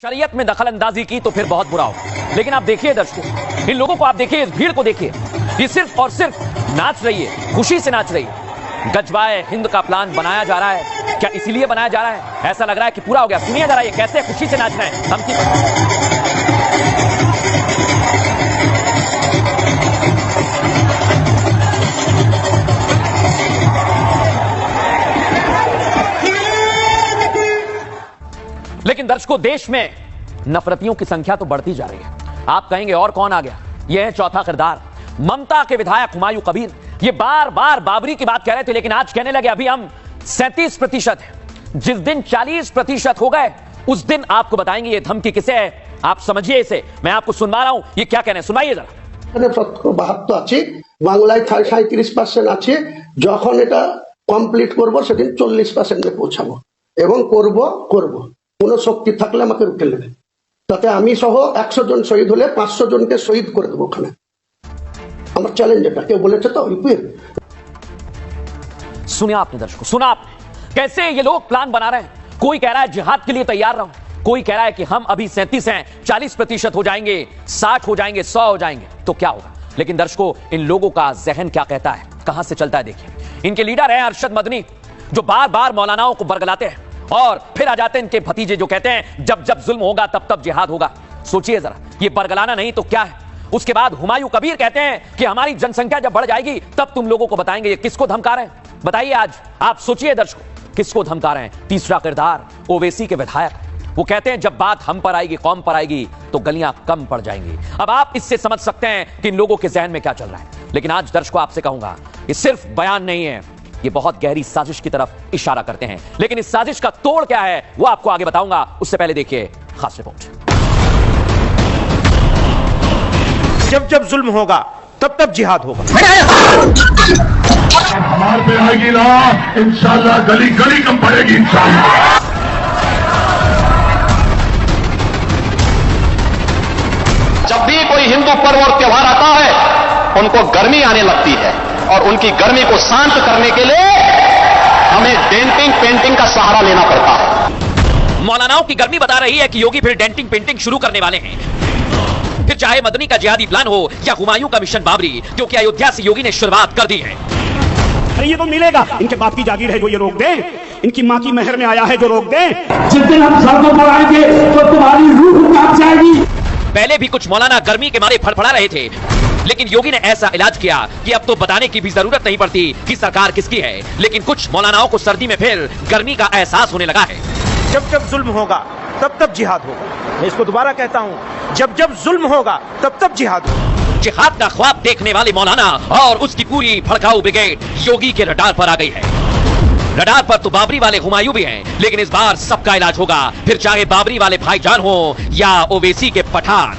शरीयत में दखल अंदाजी की तो फिर बहुत बुरा हो। लेकिन आप देखिए दर्शकों, इन लोगों को आप देखिए, इस भीड़ को देखिए, ये सिर्फ और सिर्फ नाच रही है, खुशी से नाच रही है। गजवाए हिंद का प्लान बनाया जा रहा है, क्या इसीलिए बनाया जा रहा है? ऐसा लग रहा है कि पूरा हो गया। सुनिए जरा, ये कैसे खुशी से नाच रहे हैं। लेकिन दर्शकों, देश में नफरतियों की संख्या तो बढ़ती जा रही है। आप कहेंगे और कौन आ गया? यह है चौथा किरदार, ममता के विधायक हुमायूं कबीर। ये बार बार बाबरी की बात कह रहे थे, लेकिन आज कहने लगे अभी हम 37% है। जिस दिन 40% हो गए उस दिन आपको बताएंगे ये धमकी किसे है। आप समझिए इसे, मैं आपको सुनवा रहा हूं ये क्या कहने, सुनाइए जरा। বাহাত্তর আছে বাংলায় 37% আছে, যখন এটা কমপ্লিট করব সেদিন 40% পৌঁছাবো এবং করব কোন শক্তি থাকলে আমাকে রুখে নেবে, তাতে আমি সহ 100 জন শহীদ হলে 500 জনকে শহীদ করে দেবো। ওখানে আমার চ্যালেঞ্জ এটা, কেউ বলেছে তো यूपी। सुनिए आपने दर्शकों, सुना आपने कैसे ये लोग प्लान बना रहे हैं। कोई कह रहा है जिहाद के लिए तैयार रहो, कोई कह रहा है कि हम अभी 37 हैं, 40% हो जाएंगे, 60 हो जाएंगे, 100 हो जाएंगे तो क्या होगा। लेकिन दर्शकों, इन लोगों का जहन क्या कहता है, कहां से चलता है देखिए। इनके लीडर हैं अरशद मदनी, जो बार बार मौलानाओं को बरगलाते हैं और फिर आ जाते हैं इनके भतीजे जो कहते हैं जब जब जुल्म होगा तब तब जिहाद होगा। सोचिए जरा, ये बरगलाना नहीं तो क्या है। उसके बाद हुमायूं कबीर कहते हैं कि हमारी जनसंख्या जब बढ़ जाएगी तब तुम लोगों को बताएंगे। ये किसको धमका रहे हैं बताइए। आज आप सोचिए दर्शकों, किसको धमका रहे हैं। तीसरा किरदार ओवैसी के विधायक, वो कहते हैं जब बात हम पर आएगी, कौम पर आएगी तो गलियां कम पड़ जाएंगी। अब आप इससे समझ सकते हैं कि इन लोगों के जहन में क्या चल रहा है। लेकिन आज दर्शकों आपसे कहूंगा, ये सिर्फ बयान नहीं है, ये बहुत गहरी साजिश की तरफ इशारा करते हैं। लेकिन इस साजिश का तोड़ क्या है वो आपको आगे बताऊंगा, उससे पहले देखिए खास रिपोर्ट। जब जब जुल्म होगा तब तब जिहाद होगा। हमारे पे आएगी ना, इंशाल्लाह गली गली कम पड़ेगी इंशाल्लाह। जब भी कोई हिंदू पर्व और त्योहार आता है उनको गर्मी आने लगती है और उनकी गर्मी को शांत करने के लिए हमें डेंटिंग पेंटिंग का सहारा लेना पड़ता है। मौलानाओं की गर्मी बता रही है कि योगी फिर डेंटिंग पेंटिंग शुरू करने वाले हैं। फिर चाहे मदनी का जिहादी प्लान हो या हुमायूं का मिशन बाबरी, क्योंकि अयोध्या से योगी ने शुरुआत कर दी है। अरे ये तो मिलेगा, इनके बाप की जागीर है जो ये रोक दे, इनकी मां की मेहर में आया है जो रोक दे। जिस दिन हम सड़कों पर आएंगे तो तुम्हारी रूह कांप जाएगी। पहले भी कुछ मौलाना गर्मी के मारे फड़फड़ा रहे थे, लेकिन योगी ने ऐसा इलाज किया कि अब तो बताने की भी जरूरत नहीं पड़ती कि सरकार किसकी है। लेकिन कुछ मौलानाओं को सर्दी में फिर गर्मी का एहसास होने लगा है। जब जब जुल्म होगा तब तब जिहाद होगा। मैं इसको दोबारा कहता हूं, जब जब जुल्म होगा तब तब जिहाद होगा। जिहाद का ख्वाब देखने वाले मौलाना और उसकी पूरी भड़काऊ ब्रिगेड योगी के रडार पर आ गई है। रडार पर तो बाबरी वाले हुमायूं भी हैं, लेकिन इस बार सबका इलाज होगा, फिर चाहे बाबरी वाले भाईजान हो या ओवैसी के पठान।